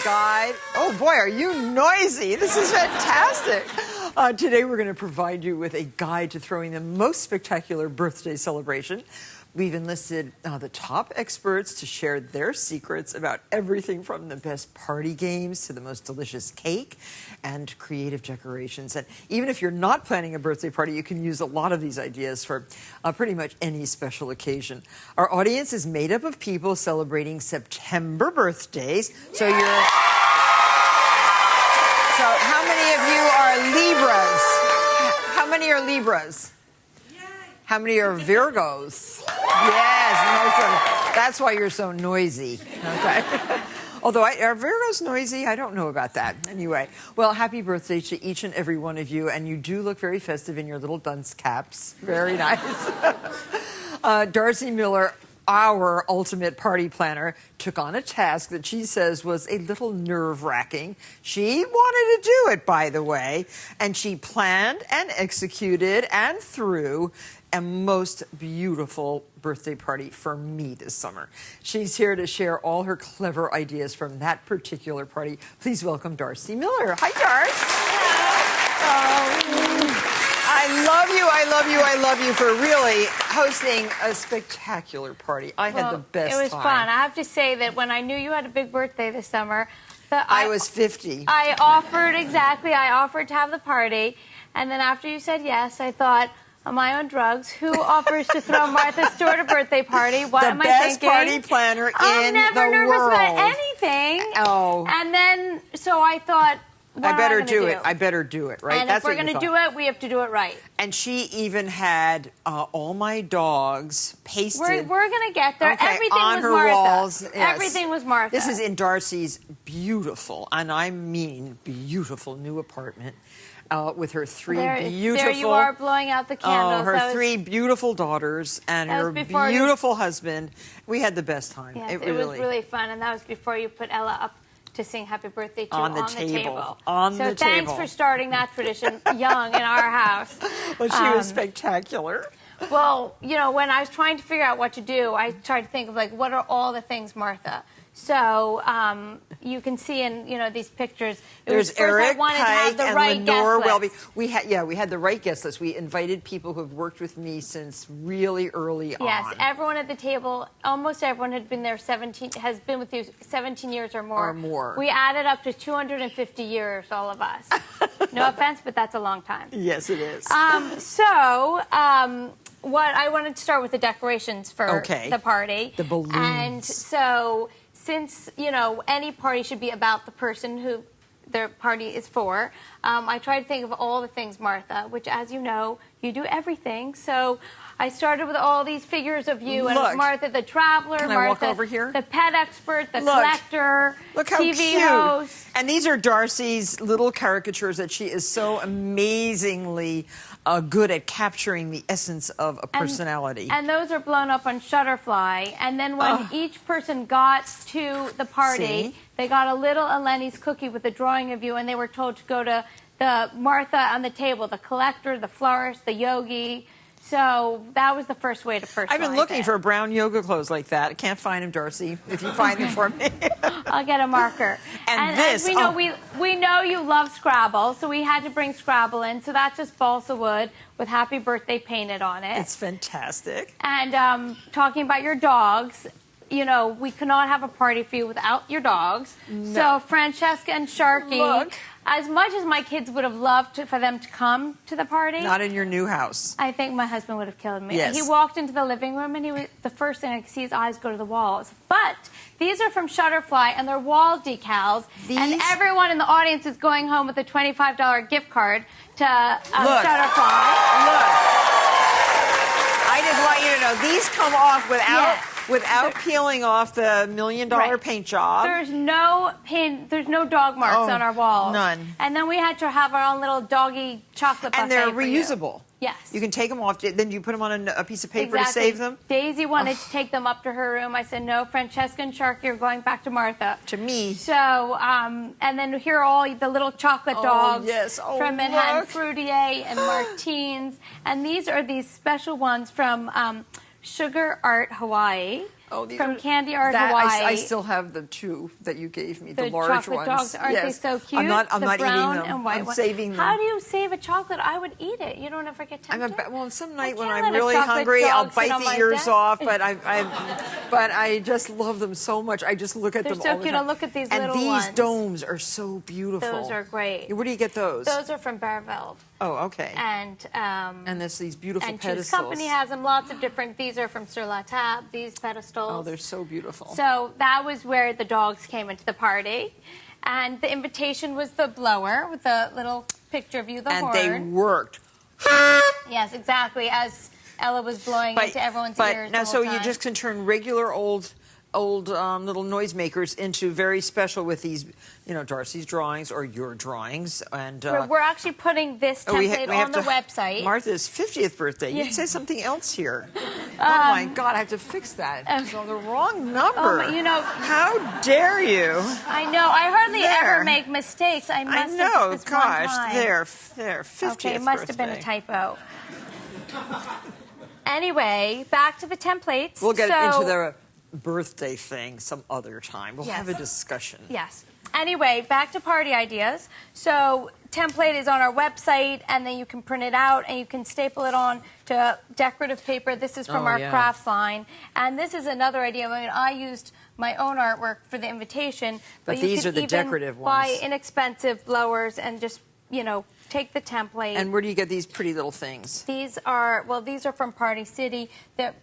guide. Oh boy, are you noisy. This is fantastic. Today we're going to provide you with a guide to throwing the most spectacular birthday celebration. We've enlisted the top experts to share their secrets about everything from the best party games to the most delicious cake and creative decorations. And even if you're not planning a birthday party, you can use a lot of these ideas for pretty much any special occasion. Our audience is made up of people celebrating September birthdays. So how many of you are Libras? How many are Libras? How many are Virgos? Yes, most of them. That's why you're so noisy. Okay. Although, are Virgos noisy? I don't know about that. Anyway, well, happy birthday to each and every one of you, and you do look very festive in your little dunce caps. Very nice. Darcy Miller, our ultimate party planner, took on a task that she says was a little nerve-wracking. She wanted to do it, by the way, and she planned and executed and threw a most beautiful birthday party for me this summer. She's here to share all her clever ideas from that particular party. Please welcome Darcy Miller. Hi, Darcy. I love you, I love you, I love you for really hosting a spectacular party. I had the best time. It was fun. I have to say that when I knew you had a big birthday this summer, I was 50. I offered to have the party, and then after you said yes, I thought, am I on drugs? Who offers to throw Martha Stewart a birthday party? What am I thinking? The best party planner in the world. I'm never nervous about anything. Oh. And then, so I thought, I better do it. I better do it, right? And if we're going to do it, we have to do it right. And she even had all my dogs pasted. We're going to get there. Okay, everything on was her Martha. walls. Yes. Everything was Martha. This is in Darcy's beautiful, and I mean beautiful, new apartment. With her three beautiful... There you are, blowing out the candles. Her three beautiful daughters and her beautiful husband. We had the best time. Yes, it was really fun, and that was before you put Ella up to sing Happy Birthday to on the table. So thanks for starting that tradition young in our house. Well, she was spectacular. Well, you know, when I was trying to figure out what to do, I tried to think of, like, what are all the things Martha? So you can see in these pictures. There's Eric Pike and Lenore Welby. We had the right guest list. We invited people who have worked with me since really early on. Yes, everyone at the table, almost everyone has been with you 17 years or more. We added up to 250 years, all of us. No offense, but that's a long time. Yes, it is. What I wanted to start with the decorations for the party. The balloons. And so, since, any party should be about the person who their party is for, I tried to think of all the things Martha, which, as you know, you do everything. So I started with all these figures of you, and Martha the traveler, Martha walk over here? The pet expert, the collector, Look how TV cute. host. And these are Darcy's little caricatures that she is so amazingly good at capturing the essence of a personality. And those are blown up on Shutterfly. And then when each person got to the party, they got a little Eleni's cookie with a drawing of you, and they were told to go to the Martha on the table, the collector, the florist, the yogi. So that was the first way to personalize I've been looking for brown yoga clothes like that. I can't find them, Darcy. If you find them for me. I'll get a marker. And this, as we know, we know you love Scrabble, so we had to bring Scrabble in. So that's just balsa wood with Happy Birthday painted on it. It's fantastic. And talking about your dogs, we could not have a party for you without your dogs. No. So Francesca and Sharky, as much as my kids would have loved for them to come to the party. Not in your new house. I think my husband would have killed me. Yes. He walked into the living room, and the first thing I could see his eyes go to the walls. But these are from Shutterfly, and they're wall decals. And everyone in the audience is going home with a $25 gift card to Shutterfly. Look. I just want you to know, these come off without peeling off the $1 million paint job. There's no dog marks on our walls. None. And then we had to have our own little doggy chocolate buffet. And they're reusable. Yes. You can take them off. Then you put them on a piece of paper to save them? Daisy wanted to take them up to her room. I said, no, Francesca and Sharky are going back to Martha. To me. So, and then here are all the little chocolate dogs from Manhattan Fruitier and Martine's. And these are these special ones from Sugar Art Hawaii. Oh, these from are, Candy Art that, Hawaii. I still have the 2 that you gave me, the large chocolate ones. dogs, aren't yes. they so cute? I'm not the eating brown them. and white I'm one. saving them. How do you save a chocolate? I would eat it. You don't ever get tempted? Well, some night when can't I'm let a really chocolate hungry, I'll dog sit bite on the my ears desk. off. But I just love them so much. I just look at They're them so all the cute. time. Look at these and little these ones. domes are so beautiful. Those are great. Where do you get those? Those are from Bearville. Oh, okay. And there's these beautiful and pedestals. Choose Company has them. Lots of different. These are from Sur La Table. These pedestals. Oh, they're so beautiful. So that was where the dogs came into the party, and the invitation was the blower with the little picture of you, the horn. And they worked. Yes, exactly. As Ella was blowing into everyone's ears. Now, the whole so you time. just can turn regular old little noisemakers into very special with these, Darcy's drawings or your drawings. And we're actually putting this template on the website. Martha's 50th birthday. Yeah. You said something else here. Oh my God, I have to fix that. It's on the wrong number. How dare you? I know. I hardly ever make mistakes. I must have just this one time. There, 50th Okay, it must have been a typo. Anyway, back to the templates. We'll get into the birthday thing some other time. We'll have a discussion. Yes. Anyway, back to party ideas. So template is on our website, and then you can print it out, and you can staple it on to decorative paper. This is from our crafts line. And this is another idea. I mean, I used my own artwork for the invitation. But these are the decorative ones. Buy inexpensive blowers and just, take the template. And where do you get these pretty little things? These are from Party City. Those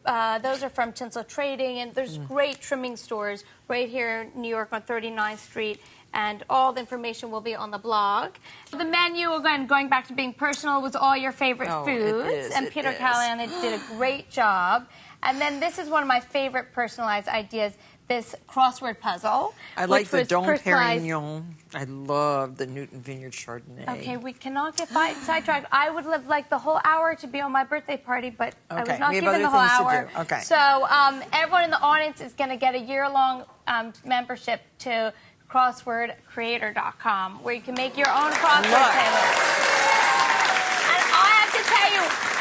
are from Tinsel Trading, and there's great trimming stores right here in New York on 39th Street, and all the information will be on the blog. The menu, again, going back to being personal, was all your favorite foods, and Peter Callahan did a great job. And then this is one of my favorite personalized ideas, this crossword puzzle. I like the Dom Perignon. I love the Newton Vineyard Chardonnay. Okay, we cannot get sidetracked. I would live like the whole hour to be on my birthday party, but I was not given the whole hour. Okay. So everyone in the audience is going to get a year-long membership to crosswordcreator.com, where you can make your own crossword puzzles.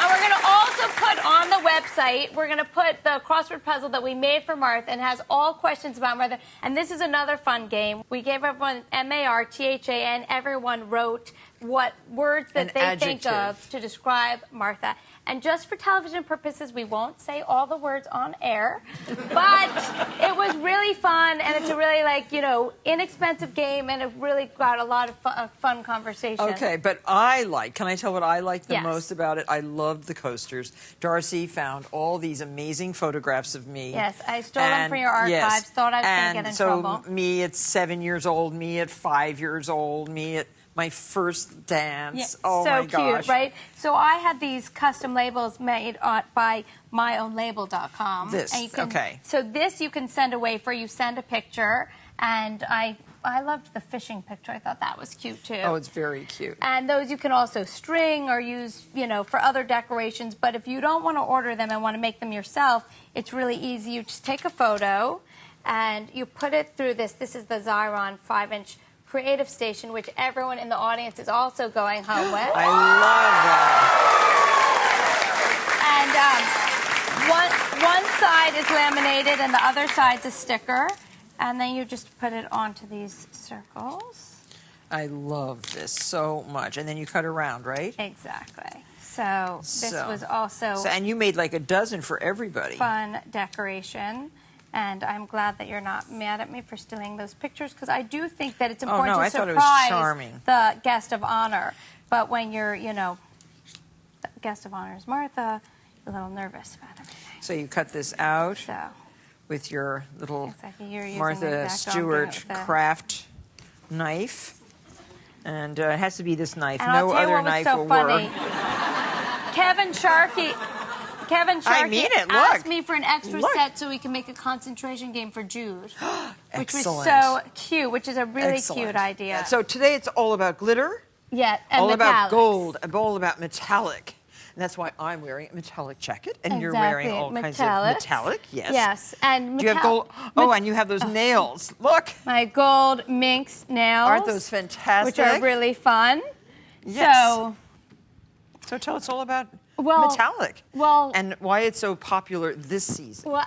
And we're going to also put on the website, we're going to put the crossword puzzle that we made for Martha, and has all questions about Martha. And this is another fun game. We gave everyone Martha, and everyone wrote what words that they think of to describe Martha. And just for television purposes, we won't say all the words on air. But it was really fun, and it's a really, inexpensive game, and it really got a lot of fun conversation. Okay, but can I tell what I like the most about it? I loved the coasters. Darcy found all these amazing photographs of me. Yes, I stole them from your archives, thought I was going to get in trouble. So me at 7 years old, me at 5 years old, me at my first dance. Yes, oh my gosh. So cute, right? So I had these custom labels made by myownlabel.com. So this you can send away you send a picture, and I loved the fishing picture. I thought that was cute too. Oh, it's very cute. And those you can also string or use, for other decorations. But if you don't want to order them and want to make them yourself, it's really easy. You just take a photo and you put it through this. This is the Xyron 5-inch Creative Station, which everyone in the audience is also going home with. I love that. And one side is laminated and the other side's a sticker. And then you just put it onto these circles. I love this so much. And then you cut around, right? Exactly. So this was also and you made like a dozen for everybody. Fun decoration. And I'm glad that you're not mad at me for stealing those pictures, because I do think that it's important to surprise the guest of honor. But when you're, the guest of honor is Martha, you're a little nervous about everything. So you cut this out with your little Martha Stewart craft knife. And it has to be this knife. And no other knife will work. Kevin Sharkey asked me for an extra set so we can make a concentration game for Jude, which was so cute, which is a really cute idea. So today it's all about glitter. Yeah, and all about gold, and all about metallic. And that's why I'm wearing a metallic jacket, and you're wearing all kinds of metallic. Yes. Yes, and do you have gold? Oh, and you have those nails. Look, my gold minx nails. Aren't those fantastic? Which are really fun. Yes. So tell us all about metallic. Well, and why it's so popular this season. Well,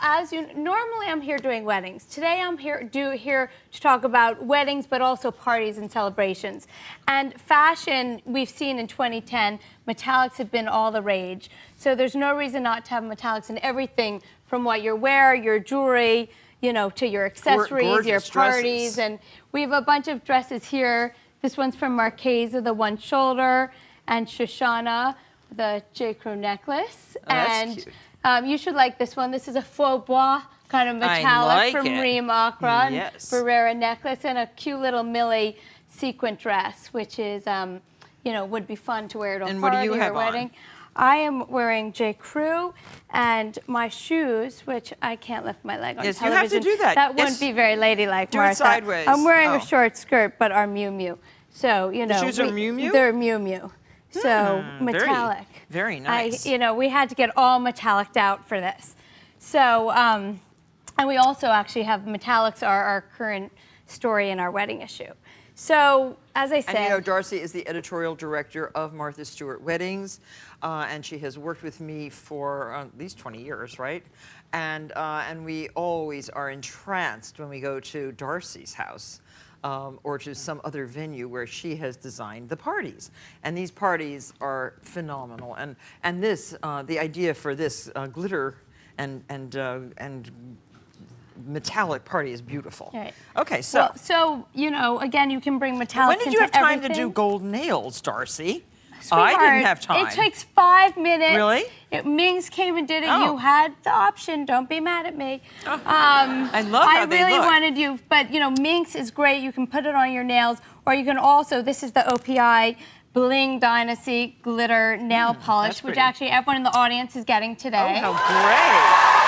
normally I'm here doing weddings. Today I'm here to talk about weddings, but also parties and celebrations. And fashion, we've seen in 2010, metallics have been all the rage. So there's no reason not to have metallics in everything, from what you wear, your jewelry, you know, to your accessories, your parties. Dresses. And we have a bunch of dresses here. This one's from Marchesa, the one shoulder, and Shoshana, the J. Crew necklace. Oh, that's and you should like this one. This is a faux bois kind of metallic from Reem Acra. Yes. Ferrera necklace, and a cute little Millie sequin dress, which is, you know, would be fun to wear to a And what do party you or have wedding. on? I am wearing J. Crew, and my shoes, which I can't lift my leg on Yes, you have television. to do that. That Yes. wouldn't be very ladylike, Do it Martha. sideways. I'm wearing Oh. a short skirt, but are Miu Miu. So, you know. The shoes are Miu Miu? They're Miu Miu. So, metallic. Very nice. You know, we had to get all metalliced out for this. So, and we also actually have metallics are our current story in our wedding issue. So, as I said... And you know, Darcy is the editorial director of Martha Stewart Weddings, and she has worked with me for at least 20 years, right? And we always are entranced when we go to Darcy's house. Or to some other venue where she has designed the parties. And these parties are phenomenal. And this, the idea for this glitter and metallic party is beautiful. Right. Okay, so. Well, so, you know, again, you can bring metallics when did you have into time everything. to do gold nails, Darcy? Sweetheart, I didn't have time. It takes 5 minutes. Really? Mings came and did it. Oh. You had the option. Don't be mad at me. Oh. I love how they I really look. wanted you, but you know, Minx is great. You can put it on your nails, or you can also, this is the OPI Bling Dynasty Glitter Nail Polish, which pretty. actually everyone in the audience is getting today. Oh, how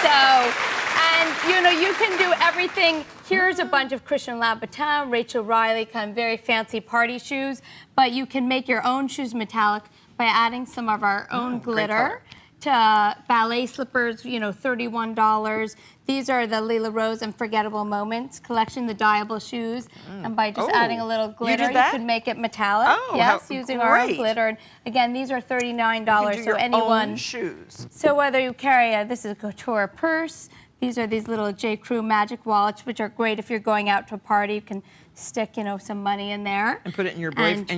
So, and you know, you can do everything. Here's a bunch of Christian Louboutin, Rachel Riley, kind of very fancy party shoes, but you can make your own shoes metallic by adding some of our own glitter to ballet slippers, you know, $31. These are the Lila Rose Unforgettable Moments collection, the dyeable shoes. And by just adding a little glitter, you could make it metallic. Oh, yes, how using our own great. glitter. And again, these are $39. You can do So your anyone. own shoes. So whether you carry this is a couture purse. These are these little J. Crew magic wallets, which are great if you're going out to a party. You can stick, you know, some money in there. And put it in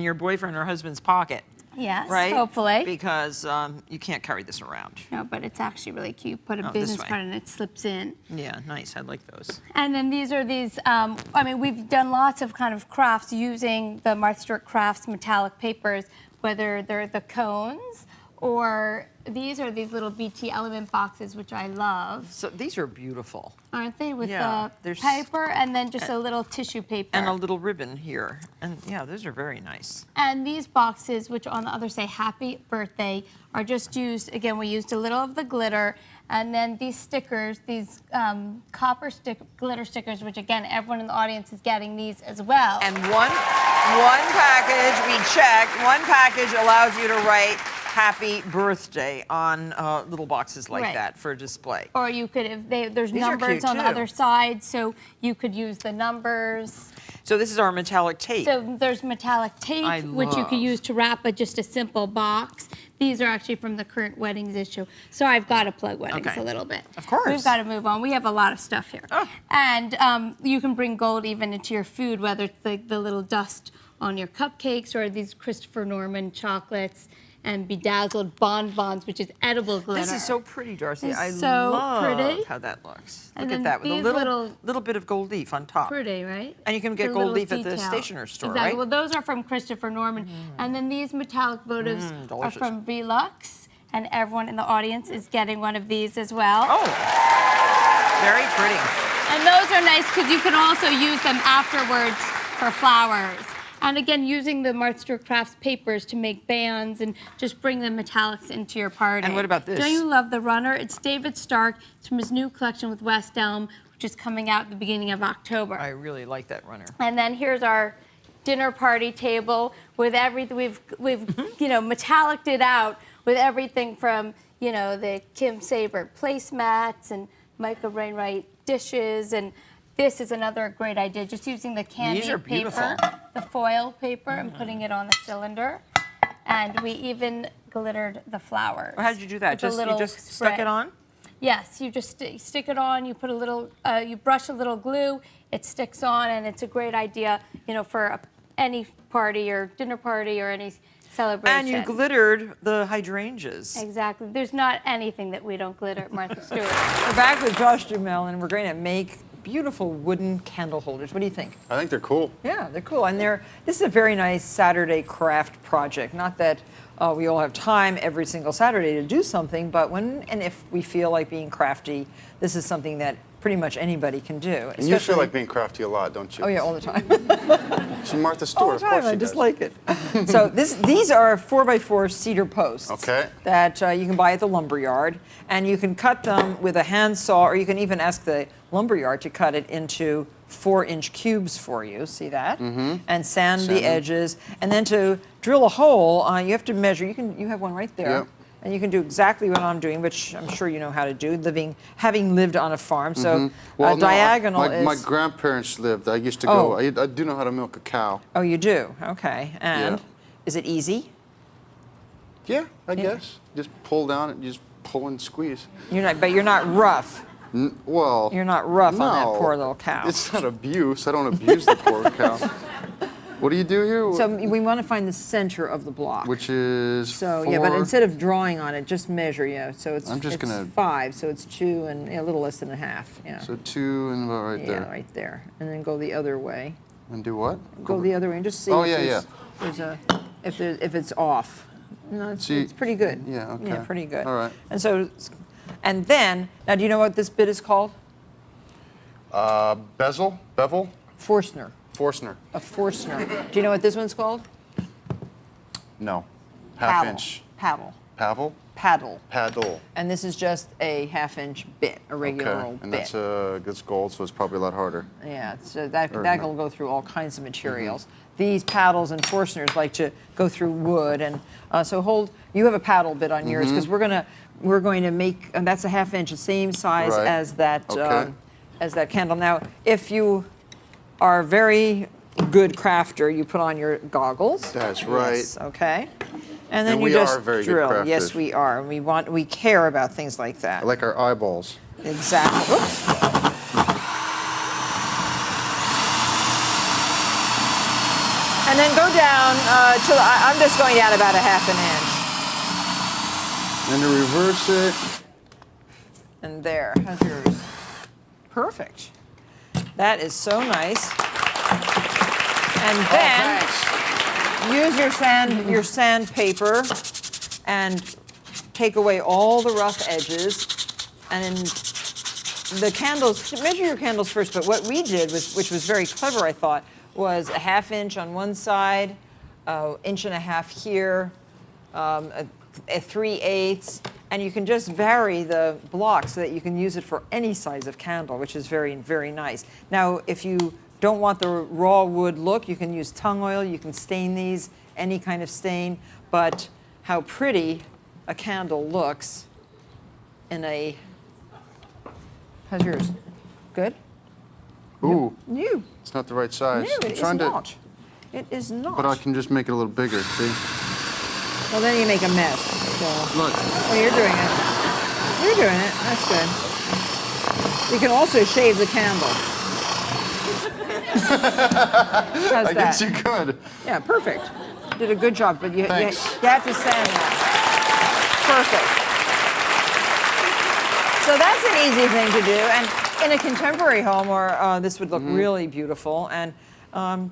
your boyfriend or husband's pocket. Yes, Right? hopefully. Because you can't carry this around. No, but it's actually really cute. Put a Oh, this business way. card and it slips in. Yeah, nice. I like those. And then these are these, I mean, we've done lots of kind of crafts using the Martha Stewart Crafts metallic papers, whether they're the cones or these are these little BT element boxes, which I love. So these are beautiful. Aren't they? With Yeah, the paper and then just a little tissue paper. And a little ribbon here. And yeah, those are very nice. And these boxes, which on the other say happy birthday, are just used, again, we used a little of the glitter, and then these stickers, these copper glitter stickers, which again, everyone in the audience is getting these as well. And one package, we checked, one package allows you to write happy birthday on little boxes like that for display. Or you could, if there's These are numbers cute, on the too. other side, so you could use the numbers. So this is our metallic tape. So there's metallic tape, which you could use to wrap just a simple box. These are actually from the current weddings issue. So I've got to plug weddings a little bit. Of course. We've got to move on. We have a lot of stuff here. Oh. And you can bring gold even into your food, whether it's the little dust on your cupcakes or these Christopher Norman chocolates and bedazzled bonbons, which is edible glitter. This is so pretty, Darcy. It's I so love pretty. how that looks. And Look then at that with a these little bit of gold leaf on top. Pretty, right? And you can get The gold little leaf at the detail. stationer's store, exactly. right? Well, those are from Christopher Norman. And then these metallic votives are delicious. from Velux, and everyone in the audience is getting one of these as well. Oh, very pretty. And those are nice because you can also use them afterwards for flowers. And again, using the Martha Stewart Crafts papers to make bands and just bring the metallics into your party. And what about this? Don't you love the runner? It's David Stark. It's from his new collection with West Elm, which is coming out at the beginning of October. I really like that runner. And then here's our dinner party table with everything. We've you know, metalliced it out with everything from, you know, the Kim Saber placemats and Michael Wainwright dishes. And this is another great idea, just using the candy These are paper, beautiful. the foil paper, and putting it on the cylinder. and we even glittered the flowers. How did you do that? With You just stuck it on? Yes, you just stick it on. You put a little, you brush a little glue. It sticks on, and it's a great idea, you know, for any party or dinner party or any celebration. And you glittered the hydrangeas. Exactly. There's not anything that we don't glitter at Martha Stewart. We're back with Josh Duhamel, and we're going to make beautiful wooden candle holders. What do you think? I think they're cool. Yeah, they're cool. And this is a very nice Saturday craft project. Not that we all have time every single Saturday to do something, but when and if we feel like being crafty, this is something that pretty much anybody can do. And you feel like being crafty a lot, don't you? Oh yeah, all the time. She's Martha Stewart, All the time, of course she I just does. like it. So these are 4x4 cedar posts. Okay. That you can buy at the lumberyard, and you can cut them with a handsaw, or you can even ask the lumberyard to cut it into 4-inch cubes for you. See that? Mm-hmm. And sand the edges, and then to drill a hole, you have to measure. You have one right there. Yep. And you can do exactly what I'm doing, which I'm sure you know how to do, having lived on a farm. So Well, no, diagonal is... My grandparents lived. I used to go. I do know how to milk a cow. Oh, you do? Okay. And is it easy? Yeah, I guess. Just pull down and just pull and squeeze. But you're not rough. Well, You're not rough no, on that poor little cow. It's not abuse. I don't abuse the poor cow. What do you do here? So we want to find the center of the block. Which is So 4. yeah, but instead of drawing on it, just measure. Yeah. So it's I'm just gonna 5. So it's 2 and a little less than a half. Yeah. So 2 and about right there. Yeah, right there, and then go the other way. And do what? Go the other way and just see. Oh, if yeah, if it's off. No, it's pretty good. Yeah. Okay. Yeah, pretty good. All right. And so, and then now, do you know what this bit is called? Bevel. Forstner. Forstner. A Forstner. Do you know what this one's called? No. Paddle. Half-inch. Paddle. Paddle. Paddle. Paddle. And this is just a half-inch bit, a regular old And bit. that's gold, so it's probably a lot harder. Yeah, so that will go through all kinds of materials. These paddles and Forstners like to go through wood, and so you have a paddle bit on yours because we're going to make, and that's a half-inch, the same size as that candle. Now, if you are a very good crafter, you put on your goggles. That's right. Yes, okay. And then And you we just are very good drill. crafters. Yes, we are. And we care about things like that. I like our eyeballs. Exactly. Oops. And then go down I'm just going down about a half an inch. And to reverse it. And there, how's yours? Perfect. That is so nice. And then use your sandpaper and take away all the rough edges. And the candles, measure your candles first, but what we did, which was very clever, I thought, was a half-inch on one side, 1.5 inches here, a 3/8, and you can just vary the block so that you can use it for any size of candle, which is very, very nice. Now, if you don't want the raw wood look, you can use tung oil, you can stain these, any kind of stain, but how pretty a candle looks in a, how's yours? Good? Ooh, You. it's not the right size. No, I'm it is trying not. It is not. But I can just make it a little bigger, see? Well, then you make a mess. So. Look. Oh, you're doing it. You're doing it. That's good. You can also shave the candle. How's I that? guess you could. Yeah, perfect. You did a good job, but you have to sand that. Perfect. So that's an easy thing to do, and in a contemporary home, or this would look really beautiful. And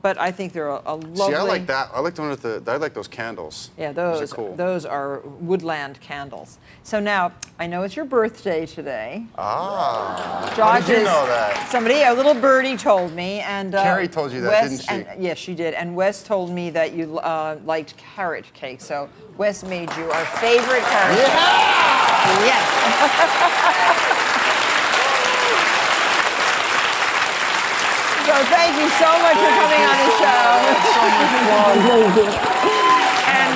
but I think they're a lovely. See, I like that. I like the one with I like those candles. Yeah, Those those are cool. Those are woodland candles. So now I know it's your birthday today. Ah. Josh How did you know that? A little birdie told me, and Carrie told you that, Wes, didn't she? And, yes, she did. And Wes told me that you liked carrot cake. So Wes made you our favorite carrot cake. Yes. So thank you so much for coming on the show. And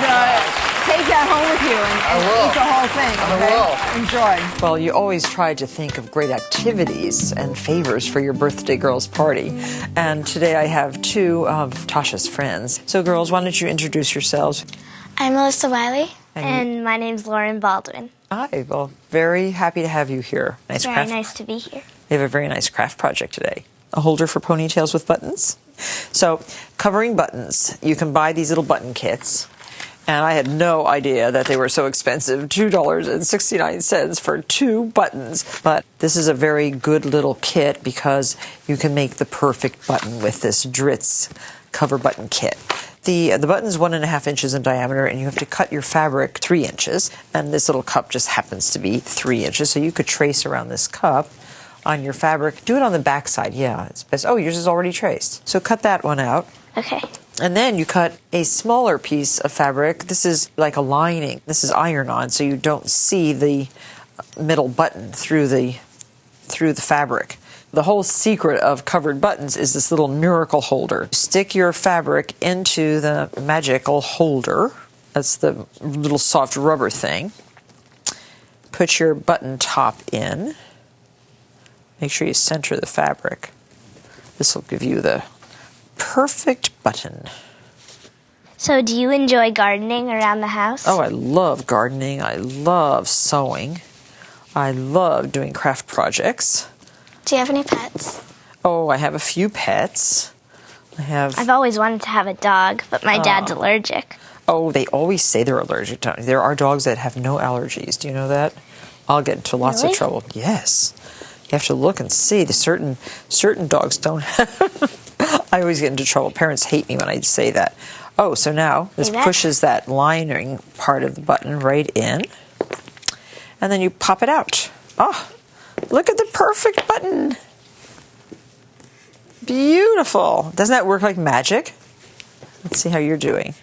take that home with you and eat the whole thing, okay? I will. Enjoy. Well, you always try to think of great activities and favors for your birthday girls' party. And today I have two of Tasha's friends. So girls, why don't you introduce yourselves? I'm Melissa Wiley. And my name's Lauren Baldwin. Hi, well, very happy to have you here. It's very nice to be here. We have a very nice craft project today. A holder for ponytails with buttons. So, covering buttons. You can buy these little button kits. And I had no idea that they were so expensive, $2.69 for 2 buttons. But this is a very good little kit because you can make the perfect button with this Dritz cover button kit. The button's 1.5 inches in diameter, and you have to cut your fabric 3 inches. And this little cup just happens to be 3 inches, so you could trace around this cup on your fabric. Do it on the back side, yeah, it's best. Oh, yours is already traced. So cut that one out. Okay. And then you cut a smaller piece of fabric. This is like a lining. This is iron-on, so you don't see the middle button through the fabric. The whole secret of covered buttons is this little miracle holder. Stick your fabric into the magical holder. That's the little soft rubber thing. Put your button top in. Make sure you center the fabric. This will give you the perfect button. So do you enjoy gardening around the house? Oh, I love gardening. I love sewing. I love doing craft projects. Do you have any pets? Oh, I have a few pets. I've always wanted to have a dog, but my dad's allergic. Oh, they always say they're allergic to. There are dogs that have no allergies. Do you know that? I'll get into lots of trouble. Yes. You have to look and see. The certain dogs don't have. I always get into trouble. Parents hate me when I say that. Oh, so now this pushes that lining part of the button right in. And then you pop it out. Oh, look at the perfect button. Beautiful. Doesn't that work like magic? Let's see how you're doing.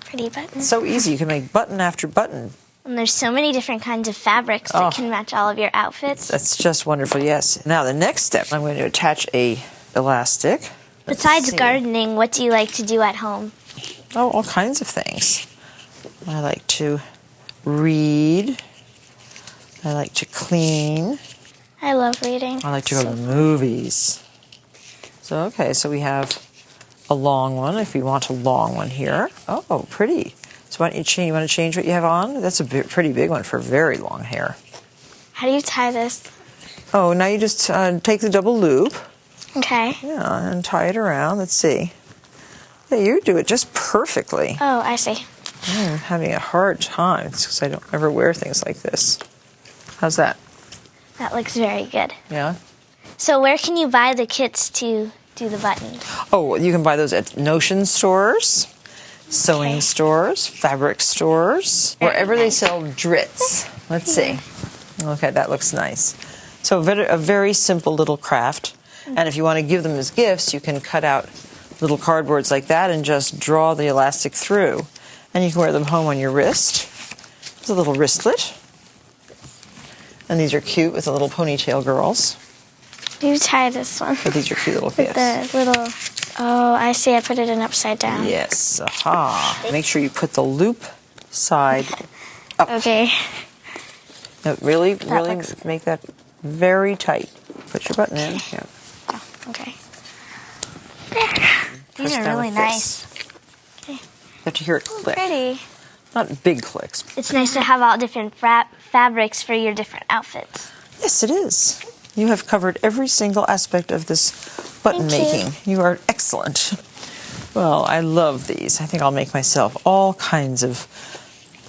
Pretty button. So easy. You can make button after button. And there's so many different kinds of fabrics that can match all of your outfits. That's just wonderful, yes. Now the next step, I'm going to attach a elastic. Besides gardening, what do you like to do at home? Oh, all kinds of things. I like to read. I like to clean. I love reading. I like to go to the movies. So, okay, so we have a long one, if you want a long one here. Oh, pretty. So why don't you want to change what you have on? That's a pretty big one for very long hair. How do you tie this? Oh, now you just take the double loop. Okay. Yeah, and tie it around. Let's see. Yeah, you do it just perfectly. Oh, I see. I'm having a hard time because I don't ever wear things like this. How's that? That looks very good. Yeah? So where can you buy the kits to do the buttons? Oh, you can buy those at Notion stores, sewing stores, fabric stores, wherever they sell Dritz. Let's see. Okay, that looks nice. So a very simple little craft. And if you want to give them as gifts, you can cut out little cardboards like that and just draw the elastic through. And you can wear them home on your wrist. It's a little wristlet. And these are cute with the little ponytail girls. You tie this one. But these are cute little gifts. The little... Oh, I see. I put it in upside down. Yes. Aha. Make sure you put the loop side up. Okay. No, really make that very tight. Put your button in. Yeah. Oh, okay. These are really nice. You have to hear it click. Pretty. Not big clicks. It's nice to have all different fabrics for your different outfits. Yes, it is. You have covered every single aspect of this button making. You are excellent. Well, I love these. I think I'll make myself all kinds of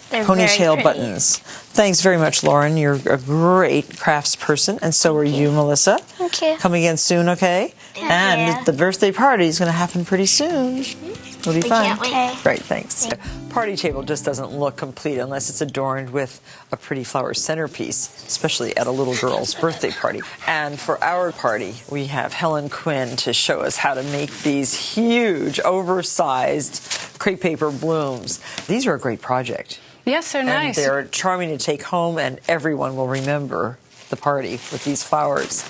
ponytail buttons. Thanks very much, Lauren. You're a great crafts person, and so are you, Melissa. Thank you. Come again soon, okay? And the birthday party is going to happen pretty soon. It'll be fun. Can't wait. Great, thanks. Party table just doesn't look complete unless it's adorned with a pretty flower centerpiece, especially at a little girl's birthday party. And for our party, we have Helen Quinn to show us how to make these huge, oversized crepe paper blooms. These are a great project. Yes, they're nice. And they're charming to take home, and everyone will remember the party with these flowers.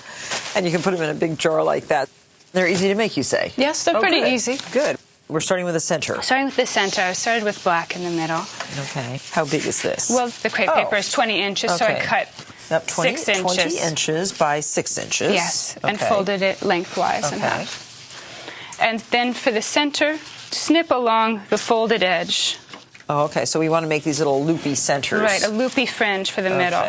And you can put them in a big jar like that. They're easy to make, you say? Yes, they're pretty easy. Good. We're starting with the center. Starting with the center, I started with black in the middle. Okay. How big is this? Well, the crepe paper is 20 inches, so I cut Up 20, 6 inches. 20 inches by 6 inches. Yes, and folded it lengthwise in half. And then for the center, snip along the folded edge Oh, okay. So we want to make these little loopy centers. Right, a loopy fringe for the middle.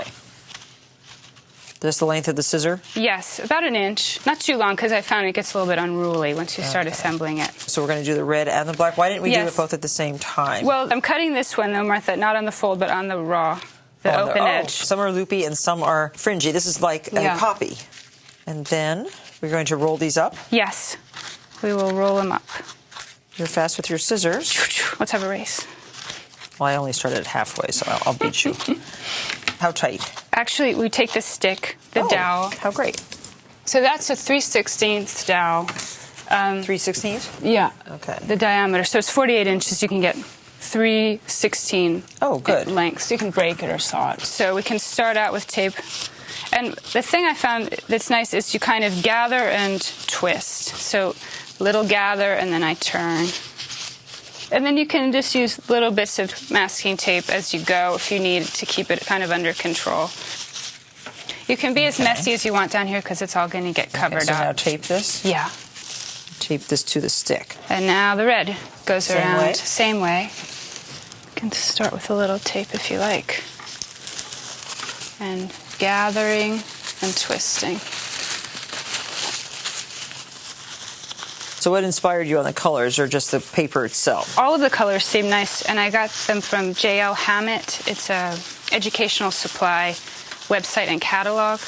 This the length of the scissor? Yes, about 1 inch. Not too long because I found it gets a little bit unruly once you start assembling it. So we're going to do the red and the black. Why didn't we do it both at the same time? Well, I'm cutting this one though, Martha, not on the fold, but on the raw, the open edge. Some are loopy and some are fringy. This is like a copy. And then we're going to roll these up? Yes, we will roll them up. You're fast with your scissors. Let's have a race. Well, I only started halfway, so I'll beat you. How tight? Actually, we take the stick, the dowel. How great. So that's a 3/16 dowel. 3/16? Yeah. Okay. The diameter. So it's 48 inches. You can get 3/16 lengths. You can break it or saw it. So we can start out with tape. And the thing I found that's nice is you kind of gather and twist. So little gather and then I turn. And then you can just use little bits of masking tape as you go if you need to keep it kind of under control. You can be as messy as you want down here because it's all going to get covered so up. Now tape this? Yeah. Tape this to the stick. And now the red goes around. Way? Same way. You can start with a little tape if you like. And gathering and twisting. So what inspired you on the colors or just the paper itself? All of the colors seem nice, and I got them from J.L. Hammett. It's a educational supply website and catalog,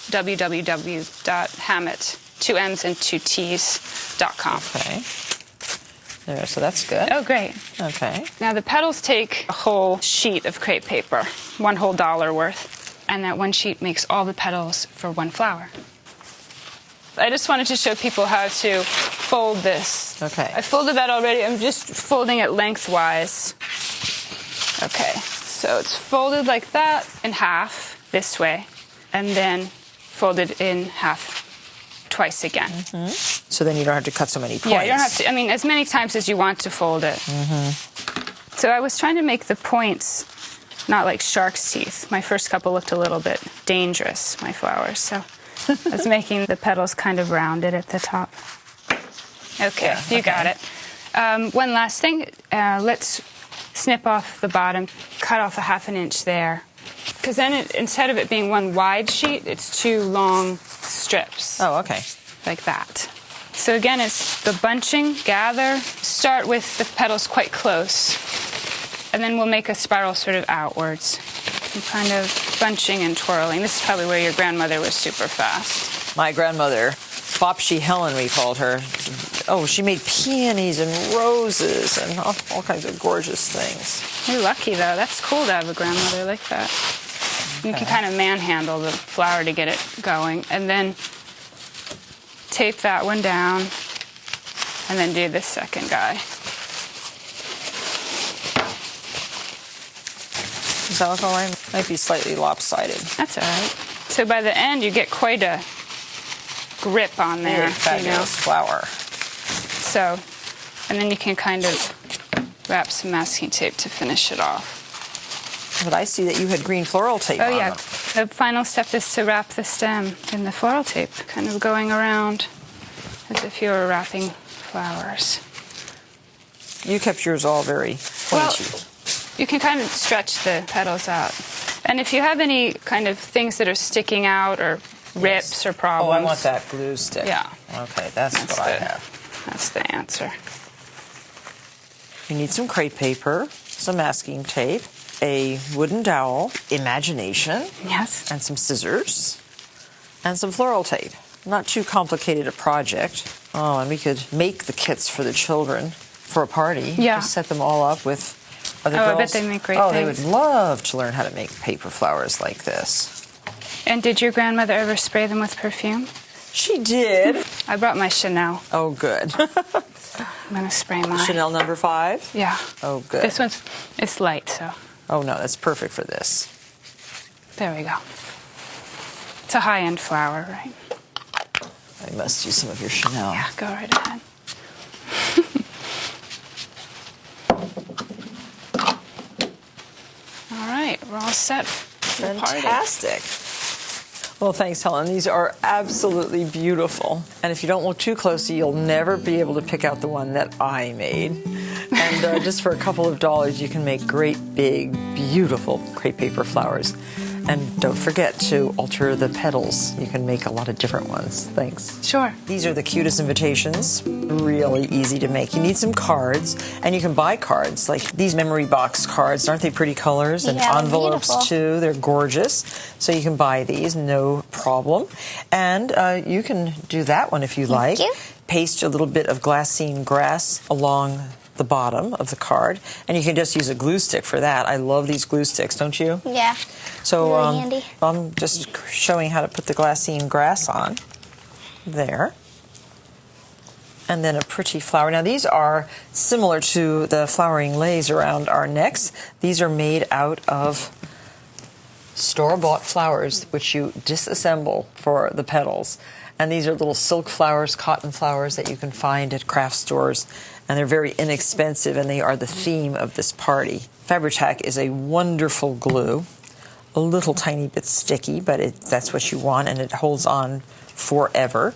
www.hammett.com. Okay. There, so that's good. Oh, great. Okay. Now the petals take a whole sheet of crepe paper, one whole $1 worth, and that one sheet makes all the petals for one flower. I just wanted to show people how to fold this. Okay. I folded that already. I'm just folding it lengthwise. Okay. So it's folded like that in half this way, and then folded in half twice again. Mm-hmm. So then you don't have to cut so many points. Yeah, you don't have to. I mean, as many times as you want to fold it. Mm-hmm. So I was trying to make the points not like shark's teeth. My first couple looked a little bit dangerous, my flowers, so I was making the petals kind of rounded at the top. Okay, you got it. One last thing. Let's snip off the bottom, cut off a ½ inch there. Because then instead of it being one wide sheet, it's 2 long strips. Oh, okay. Like that. So again, it's the bunching, gather, start with the petals quite close, and then we'll make a spiral sort of outwards. And kind of bunching and twirling. This is probably where your grandmother was super fast. My grandmother, Bopsy Helen, we called her. Oh, she made peonies and roses and all kinds of gorgeous things. You're lucky, though. That's cool to have a grandmother like that. Okay. You can kind of manhandle the flower to get it going. And then tape that one down. And then do the second guy. Does that look all right? Might be slightly lopsided. That's all right. So by the end, you get quite a grip on there. Fabulous flower. So, and then you can kind of wrap some masking tape to finish it off. But I see that you had green floral tape on them. The final step is to wrap the stem in the floral tape, kind of going around as if you were wrapping flowers. You kept yours all very pointy. Well, you can kind of stretch the petals out. And if you have any kind of things that are sticking out or rips or problems. Oh, I want that glue stick. Yeah. Okay, that's what I have. That's the answer. You need some crepe paper, some masking tape, a wooden dowel, imagination. Yes. And some scissors, and some floral tape. Not too complicated a project. Oh, and we could make the kits for the children for a party. Yeah. Just set them all up with other girls. I bet they make great things. things. They would love to learn how to make paper flowers like this. And did your grandmother ever spray them with perfume? She did. I brought my Chanel. Oh, good. I'm going to spray mine. Chanel number 5? Yeah. Oh, good. This one's, it's light, so. Oh, no, that's perfect for this. There we go. It's a high-end flower, right? I must use some of your Chanel. Yeah, go right ahead. All right, we're all set for the party. Fantastic. Well, thanks, Helen. These are absolutely beautiful. And if you don't look too closely, you'll never be able to pick out the one that I made. And And just for a couple of dollars, you can make great, big, beautiful crepe paper flowers. And don't forget to alter the petals. You can make a lot of different ones. Thanks. Sure. These are the cutest invitations. Really easy to make. You need some cards, and you can buy cards. Like these memory box cards. Aren't they pretty colors? And Yeah, envelopes, beautiful. too. They're gorgeous. So you can buy these, no problem. And you can do that one if you like. you. Paste a little bit of glassine grass along the bottom of the card, and you can just use a glue stick for that. I love these glue sticks, don't you? Yeah. So Really handy. I'm just showing how to put the glassine grass on there. And then a pretty flower. Now these are similar to the flowering lays around our necks. These are made out of store-bought flowers, which you disassemble for the petals. And these are little silk flowers, cotton flowers that you can find at craft stores. And they're very inexpensive, and they are the theme of this party. Fabri-Tac is a wonderful glue, a little tiny bit sticky, but that's what you want, and it holds on forever.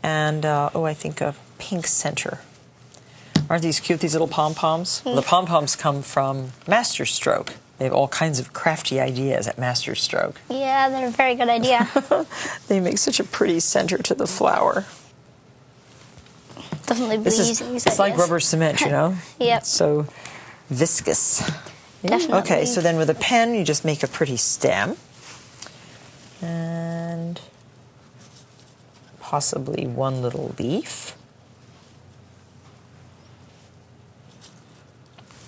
And, I think a pink center. Aren't these cute, these little pom-poms? The pom-poms come from Master Stroke. They have all kinds of crafty ideas at Master Stroke. Yeah, they're a very good idea. They make such a pretty center to the flower. Definitely be This is, using these it's like ideas. rubber cement, you know? Yep. It's so viscous. Definitely. Okay, so then with a pen, you just make a pretty stem. And possibly one little leaf.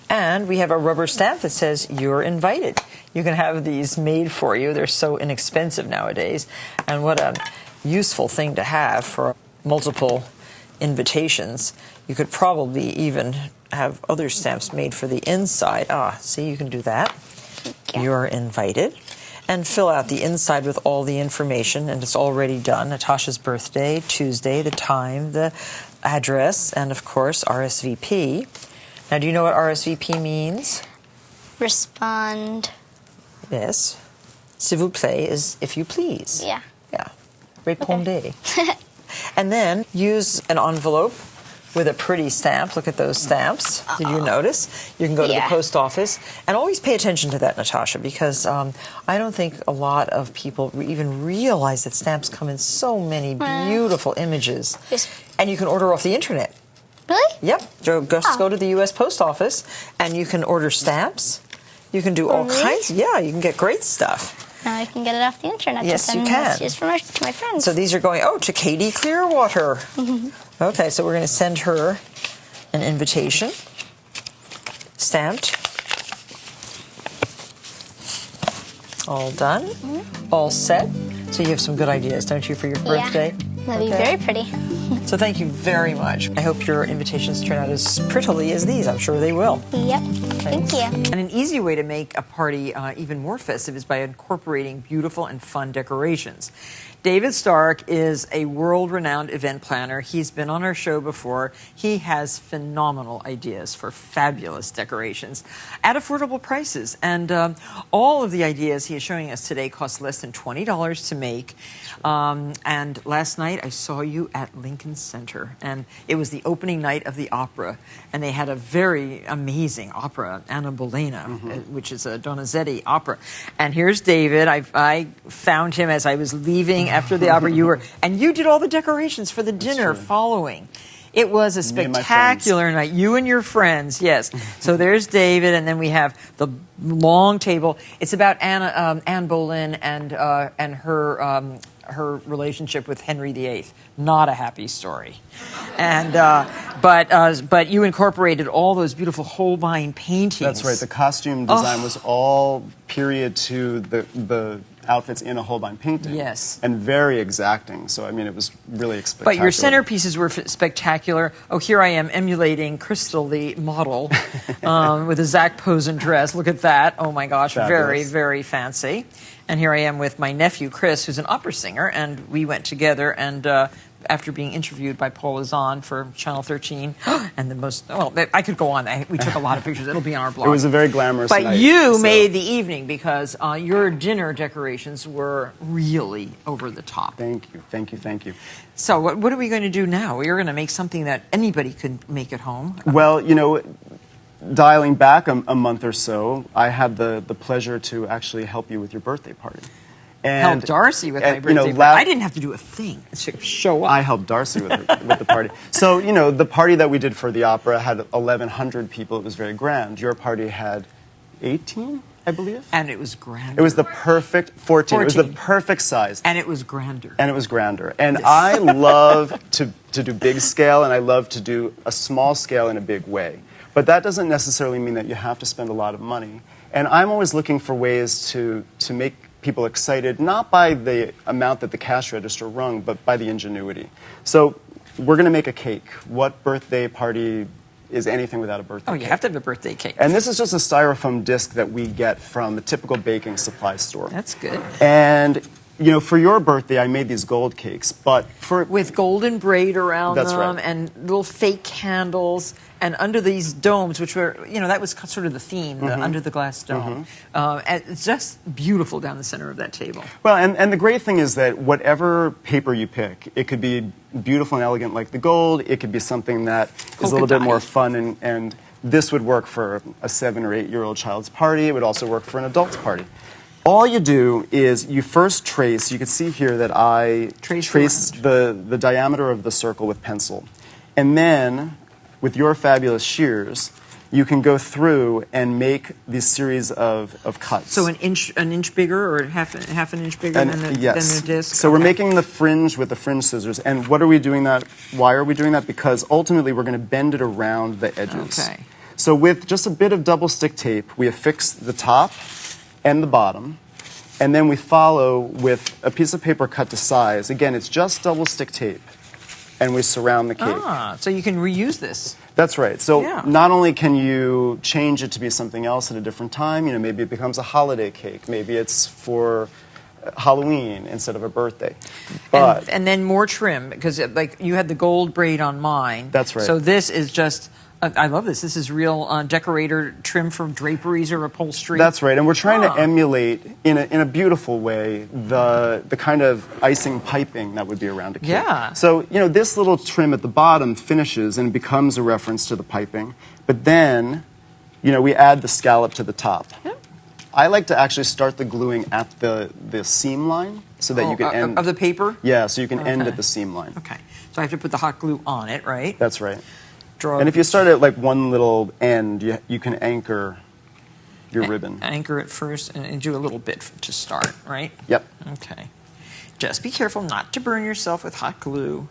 And we have a rubber stamp that says, "You're invited." You can have these made for you. They're so inexpensive nowadays. And what a useful thing to have for multiple invitations. You could probably even have other stamps made for the inside. See, you can do that. You're invited. And fill out the inside with all the information, and it's already done. Natasha's birthday, Tuesday, the time, the address, and of course, RSVP. Now, do you know what RSVP means? Respond. Yes. S'il vous plaît is if you please. Yeah. Yeah. Répondez. And then use an envelope with a pretty stamp. Look at those stamps. Did you notice? You can go to the Yeah. post office. And always pay attention to that, Natasha, because I don't think a lot of people even realize that stamps come in so many beautiful images. Yes. And you can order off the internet. Really? Yep. Just go to the U.S. Post Office, and you can order stamps. You can do all really? kinds. Yeah, you can get great stuff. Now I can get it off the internet. Yes, to you send can. messages to my friends. So these are going, to Katie Clearwater. Okay, so we're going to send her an invitation, stamped. All done. All set. So you have some good ideas, don't you, for your birthday? That'd be very pretty. So thank you very much. I hope your invitations turn out as prettily as these. I'm sure they will. Yep. Thank you. And an easy way to make a party even more festive is by incorporating beautiful and fun decorations. David Stark is a world-renowned event planner. He's been on our show before. He has phenomenal ideas for fabulous decorations at affordable prices. And all of the ideas he is showing us today cost less than $20 to make. And last night I saw you at Lincoln Center, and it was the opening night of the opera, and they had a very amazing opera, Anna Bolena, which is a Donizetti opera. And here's David. I found him as I was leaving after the opera. You did all the decorations for the dinner following. It was a spectacular night. You and your friends, yes. So there's David, and then we have the long table. It's about Anne Boleyn and her relationship with Henry VIII. Not a happy story. And but you incorporated all those beautiful Holbein paintings. That's right. The costume design was all period to the outfits in a Holbein painting. Yes. And very exacting. So, I mean, it was really spectacular. But your centerpieces were spectacular. Oh, here I am emulating Crystal, the model, with a Zach Posen dress. Look at that. Oh, my gosh. Fabulous. Very, very fancy. And here I am with my nephew, Chris, who's an opera singer. And we went together and... after being interviewed by Paul Azan for Channel 13, and I could go on. We took a lot of pictures. It'll be on our blog. It was a very glamorous night. But you made the evening because your dinner decorations were really over the top. Thank you, thank you, thank you. So what are we going to do now? We're going to make something that anybody could make at home. Well, you know, dialing back a month or so, I had the pleasure to actually help you with your birthday party. Help Darcy with my birthday party. I didn't have to do a thing. Show up. I helped Darcy with the party. So, the party that we did for the opera had 1,100 people. It was very grand. Your party had 18, I believe. And it was grander. It was the perfect 14. It was the perfect size. And it was grander. And it was grander. And yes. I love to do big scale, and I love to do a small scale in a big way. But that doesn't necessarily mean that you have to spend a lot of money. And I'm always looking for ways to make people excited, not by the amount that the cash register rung, but by the ingenuity. So we're going to make a cake. What birthday party is anything without a birthday cake? You have to have a birthday cake. And this is just a styrofoam disc that we get from the typical baking supply store. That's good. And, for your birthday, I made these gold cakes, but with golden braid around That's them right. and little fake candles. And under these domes, which were, that was sort of the theme, the under the glass dome. And it's just beautiful down the center of that table. Well, and the great thing is that whatever paper you pick, it could be beautiful and elegant like the gold. It could be something that is a little bit more fun. And this would work for a 7 or 8-year-old child's party. It would also work for an adult's party. All you do is you first trace. You can see here that I trace the diameter of the circle with pencil. And then, with your fabulous shears, you can go through and make these series of cuts. So an inch bigger, or half an inch bigger than the disc? So we're making the fringe with the fringe scissors. And what are we doing that? Why are we doing that? Because ultimately we're going to bend it around the edges. Okay. So with just a bit of double stick tape, we affix the top and the bottom. And then we follow with a piece of paper cut to size. Again, it's just double stick tape. And we surround the cake. So you can reuse this. That's right. So not only can you change it to be something else at a different time, maybe it becomes a holiday cake. Maybe it's for Halloween instead of a birthday. But and then more trim, because you had the gold braid on mine. That's right. So this is just, I love this. This is real decorator trim from draperies or upholstery. That's right. And we're trying to emulate, in a beautiful way, the kind of icing piping that would be around a cake. Yeah. So, this little trim at the bottom finishes and becomes a reference to the piping. But then, we add the scallop to the top. Yep. I like to actually start the gluing at the seam line so that you can end... Of the paper? Yeah, so you can end at the seam line. Okay. So I have to put the hot glue on it, right? That's right. And if you start at one little end, you can anchor your ribbon. Anchor it first and do a little bit to start, right? Yep. Okay. Just be careful not to burn yourself with hot glue,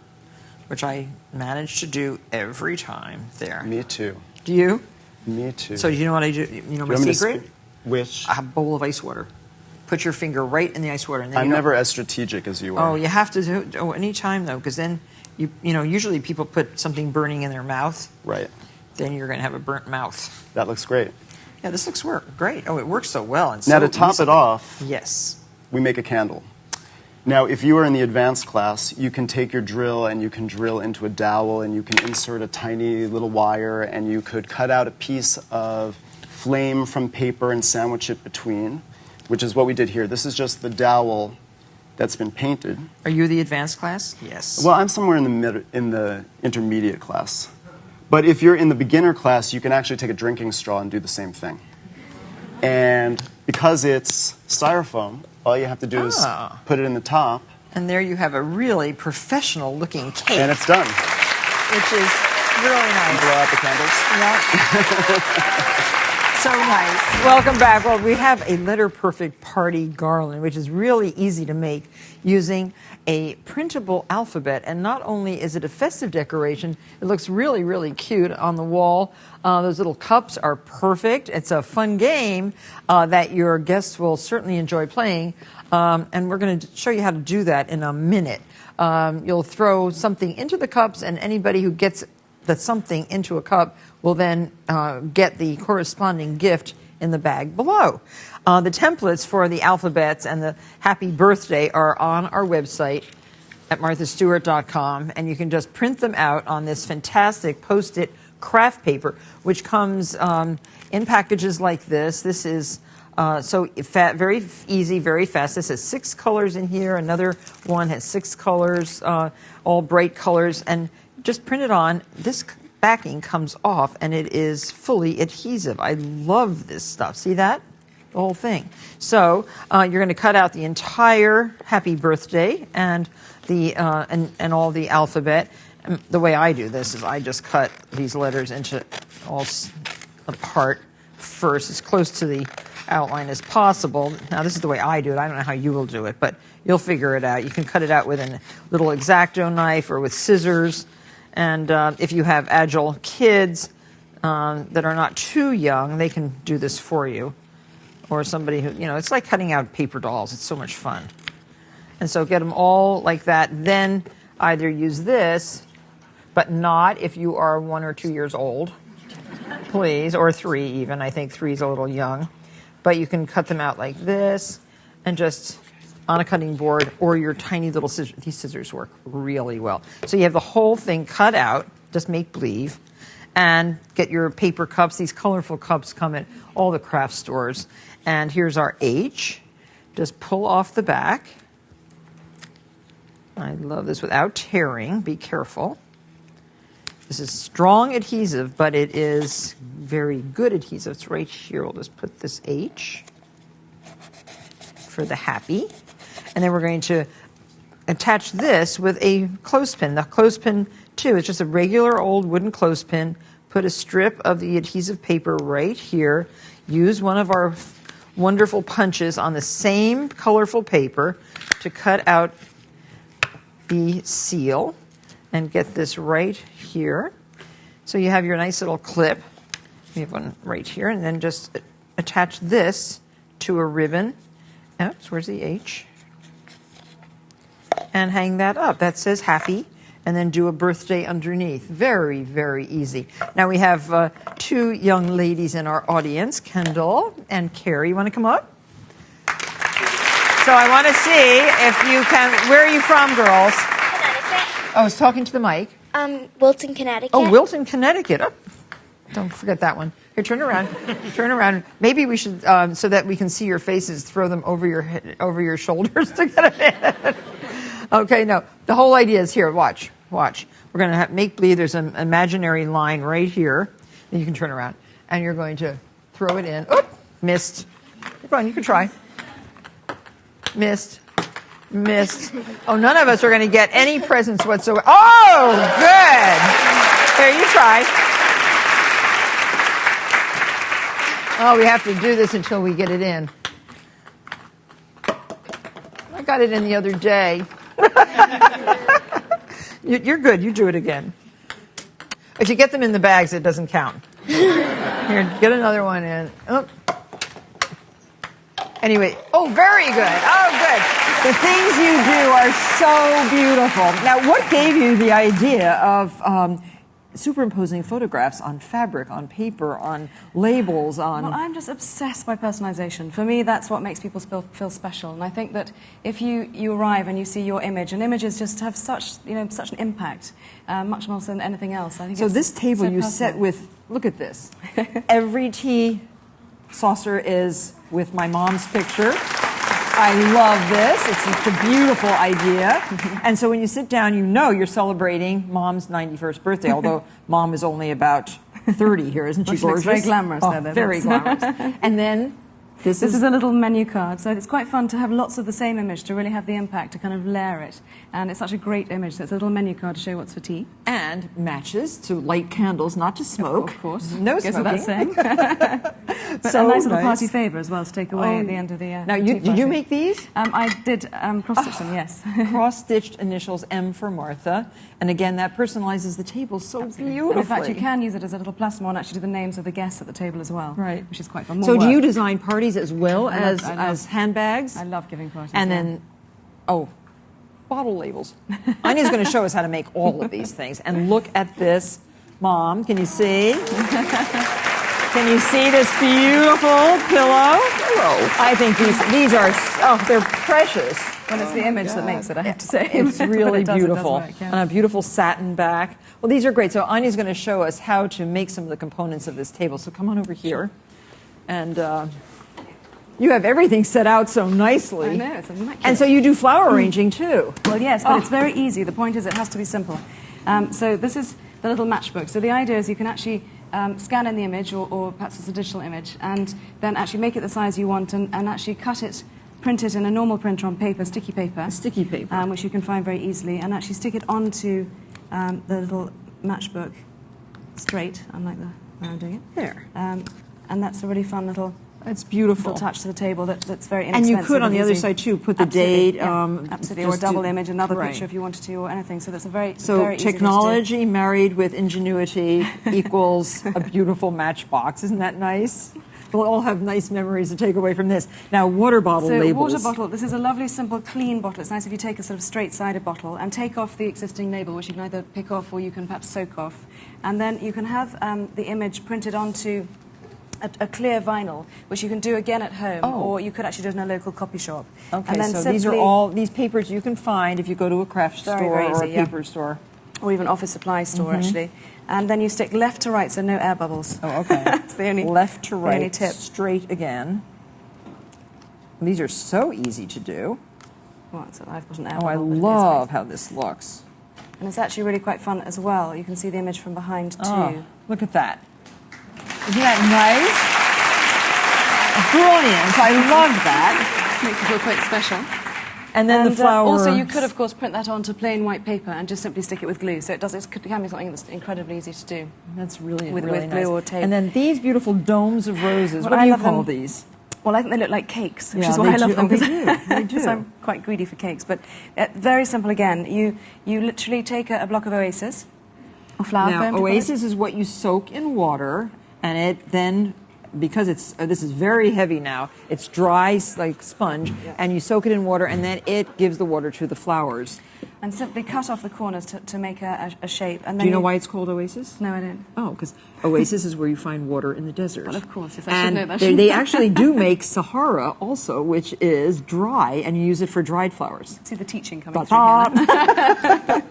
which I manage to do every time there. Me too. Do you? Me too. So you know what I do? You know my secret? Which? A bowl of ice water. Put your finger right in the ice water. And then I'm never as strategic as you are. Oh, you have to do it any time, though, because then... usually people put something burning in their mouth. Right. Then you're going to have a burnt mouth. That looks great. Yeah, this looks great. Oh, it works so well. And now, so to top it off, yes, we make a candle. Now, if you are in the advanced class, you can take your drill and you can drill into a dowel and you can insert a tiny little wire and you could cut out a piece of flame from paper and sandwich it between, which is what we did here. This is just the dowel that's been painted. Are you the advanced class? Yes. Well, I'm somewhere in the intermediate class. But if you're in the beginner class, you can actually take a drinking straw and do the same thing. And because it's styrofoam, all you have to do is put it in the top. And there you have a really professional-looking cake. And it's done. Which is really nice. Blow out the candles. Yeah. So nice. Welcome back. Well, we have a letter perfect party garland, which is really easy to make using a printable alphabet. And not only is it a festive decoration, it looks really, really cute on the wall. Those little cups are perfect. It's a fun game that your guests will certainly enjoy playing. And we're going to show you how to do that in a minute. You'll throw something into the cups, and anybody who gets the something into a cup will then get the corresponding gift in the bag below. The templates for the alphabets and the happy birthday are on our website at marthastewart.com, and you can just print them out on this fantastic Post-it craft paper, which comes in packages like this. This is very easy, very fast. This has 6 colors in here. Another one has 6 colors, all bright colors, and just print it on. This backing comes off, and it is fully adhesive. I love this stuff. See that? The whole thing. So you're going to cut out the entire happy birthday and the and all the alphabet. And the way I do this is I just cut these letters into all apart first, as close to the outline as possible. Now this is the way I do it. I don't know how you will do it, but you'll figure it out. You can cut it out with a little X-Acto knife or with scissors. And if you have agile kids that are not too young, they can do this for you. Or somebody who, it's like cutting out paper dolls. It's so much fun. And so get them all like that. Then either use this, but not if you are 1 or 2 years old, please, or 3 even. I think 3 is a little young. But you can cut them out like this and just on a cutting board or your tiny little scissors. These scissors work really well. So you have the whole thing cut out, just make believe, and get your paper cups. These colorful cups come at all the craft stores. And here's our H. Just pull off the back. I love this without tearing. Be careful. This is strong adhesive, but it is very good adhesive. It's right here. We'll just put this H for the happy. And then we're going to attach this with a clothespin. The clothespin, too, is just a regular old wooden clothespin. Put a strip of the adhesive paper right here. Use one of our wonderful punches on the same colorful paper to cut out the seal and get this right here. So you have your nice little clip. We have one right here, and then just attach this to a ribbon. Oops, where's the H? And hang that up. That says happy, and then do a birthday underneath. Very, very easy. Now we have 2 young ladies in our audience, Kendall and Carrie. You want to come up? So I want to see if you can. Where are you from, girls? Connecticut. I was talking to the mic. Wilton, Connecticut. Oh, Wilton, Connecticut. Oh, don't forget that one. Here, turn around. Turn around. Maybe we should, so that we can see your faces, throw them over your head, over your shoulders to get it in. Okay, no. The whole idea is here. Watch. Watch. We're going to make believe there's an imaginary line right here. Then you can turn around. And you're going to throw it in. Oop! Missed. Come on, you can try. Missed. Missed. Oh, none of us are going to get any presents whatsoever. Oh, good. Here, you try. Oh, we have to do this until we get it in. I got it in the other day. You're good. You do it again. If you get them in the bags, it doesn't count. Here, get another one in. Oh. Anyway, oh, very good. Oh, good. The things you do are so beautiful. Now, what gave you the idea of superimposing photographs on fabric, on paper, on labels, on... Well, I'm just obsessed by personalization. For me, that's what makes people feel special. And I think that if you arrive and you see your image, and images just have such an impact, much more than anything else. I think so this table you set with, look at this. Every tea saucer is with my mom's picture. I love this. It's such a beautiful idea. And so when you sit down, you know you're celebrating Mom's 91st birthday, although Mom is only about 30 here, isn't she gorgeous? Very glamorous. Oh, very glamorous. And then this is a little menu card. So it's quite fun to have lots of the same image to really have the impact, to kind of layer it. And it's such a great image. So it's a little menu card to show what's for tea. And matches to light candles, not to smoke. Of course. No smoking. Guess what that's saying. But so a nice little party favour as well to take away at the end of the Now, did you make these? I did cross-stitch them, yes. Cross-stitched initials, M for Martha. And again, that personalizes the table so beautifully. And in fact, you can use it as a little plasma and actually do the names of the guests at the table as well. Right. Which is quite fun. So do you design parties as well as handbags? I love giving parties. And then, bottle labels. Anya's going to show us how to make all of these things. And look at this. Mom, can you see? Can you see this beautiful pillow? Hello. I think these are, they're precious. Well, it's the image that makes it, I have to say. It's really beautiful. It does work, yeah. On a beautiful satin back. Well, these are great. So Anya's going to show us how to make some of the components of this table. So come on over here. And you have everything set out so nicely. I know, it's immaculate. And so you do flower arranging, too. Well, yes, but it's very easy. The point is it has to be simple. So this is the little matchbook. So the idea is you can actually scan in the image, or perhaps it's a digital image, and then actually make it the size you want, and actually cut it, print it in a normal printer on paper, sticky paper. Sticky paper. Which you can find very easily, and actually stick it onto the little matchbook straight, unlike the way I'm doing it. There. And that's a really fun little... That's beautiful. Little touch to the table that's very And inexpensive. you could, on the other easy. side, too, put the Absolutely, date. yeah, absolutely, or just double to- image, another right. picture if you wanted to, or anything. So that's a very, So very easy thing to do. technology married with ingenuity equals a beautiful matchbox. Isn't that nice? We'll all have nice memories to take away from this. Now, water bottle So labels. water bottle, this is a lovely, simple, clean bottle. It's nice if you take a sort of straight-sided bottle and take off the existing label, which you can either pick off or you can perhaps soak off. And then you can have the image printed onto a clear vinyl, which you can do again at home, or you could actually do it in a local copy shop. Okay, and then so these are all these papers you can find if you go to a craft Very, store very or a easy, yeah. paper store. Or even office supply store, actually. And then you stick left to right, so no air bubbles. Oh, okay. That's the only Left to the only right, tip. straight again. These are so easy to do. Well, so I've got an air Oh, I bubble, but it is love great. how this looks. And it's actually really quite fun as well. You can see the image from behind, too. Oh, look at that. Isn't that nice? Brilliant. I love that. Makes it feel quite special. And then the flowers. Also, you could, of course, print that onto plain white paper and just simply stick it with glue. So it can be something that's incredibly easy to do. That's really, with really glue nice. or tape. And then these beautiful domes of roses. Well, What I do you love call them. these? Well, I think they look like cakes, which Yeah, is why they I love do. them. Oh, they do. They do. Because I'm quite greedy for cakes. But very simple again. You literally take a block of Oasis, or flour foam. Now, to call it. Oasis is what you soak in water, and it then, because it's this is very heavy now, it's dry like sponge, and you soak it in water, and then it gives the water to the flowers. And simply cut off the corners to make a shape. And then Do you know why it's called Oasis? No, I don't. Oh, because Oasis is where you find water in the desert. Well, of course, yes, I should and know that. they actually do make Sahara also, which is dry, and you use it for dried flowers. See the teaching coming Ta-ta. through here.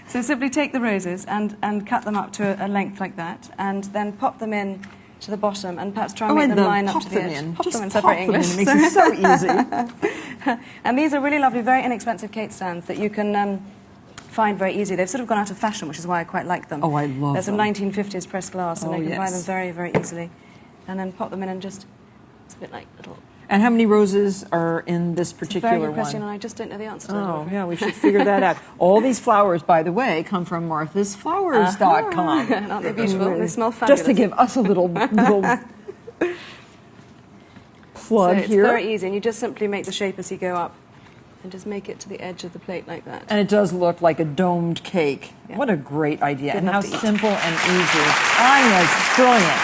So simply take the roses and cut them up to a length like that, and then pop them in to the bottom, and perhaps try and make them line up pop to the them edge. in. Pop Just them in, so pop very them in. English. It makes it so easy. And these are really lovely, very inexpensive cake stands that you can find very easily. They've sort of gone out of fashion, which is why I quite like them. Oh, I love There's some them. 1950s pressed glass, and Oh, you can buy yes. them very, very easily. And then pop them in and just, it's a bit like little... And how many roses are in this It's a particular very good question, one? and I just don't know the answer to that. Oh, yeah, we should figure that out. All these flowers, by the way, come from marthasflowers.com. Aren't they beautiful? They smell fabulous. Just to give us a little plug So it's here. very easy, and you just simply make the shape as you go up, and just make it to the edge of the plate like that. And it does look like a domed cake. Yeah. What a great idea. Good And how enough to eat. simple and easy. Anya's brilliant.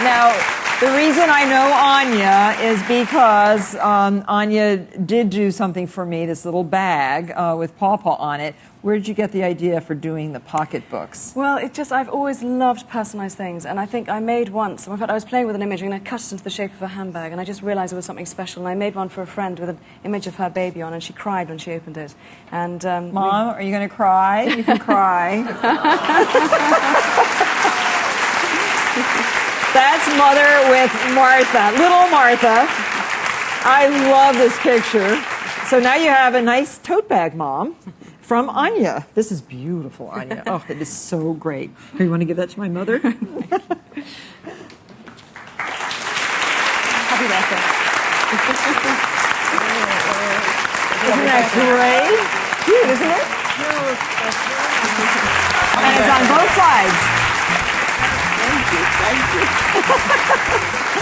Now, the reason I know Anya is because Anya did do something for me, this little bag with Pawpaw on it. Where did you get the idea for doing the pocketbooks? Well, I've always loved personalised things, and I think I made once, in fact I was playing with an image and I cut it into the shape of a handbag, and I just realised it was something special, and I made one for a friend with an image of her baby on, and she cried when she opened it. And Mom, are you going to cry? You can cry. That's Mother with Martha, little Martha. I love this picture. So now you have a nice tote bag, Mom, from Anya. This is beautiful, Anya. Oh, it is so great. Here, you want to give that to my mother? happy birthday. Isn't that great? Cute, isn't it? And it's on both sides. Thank you.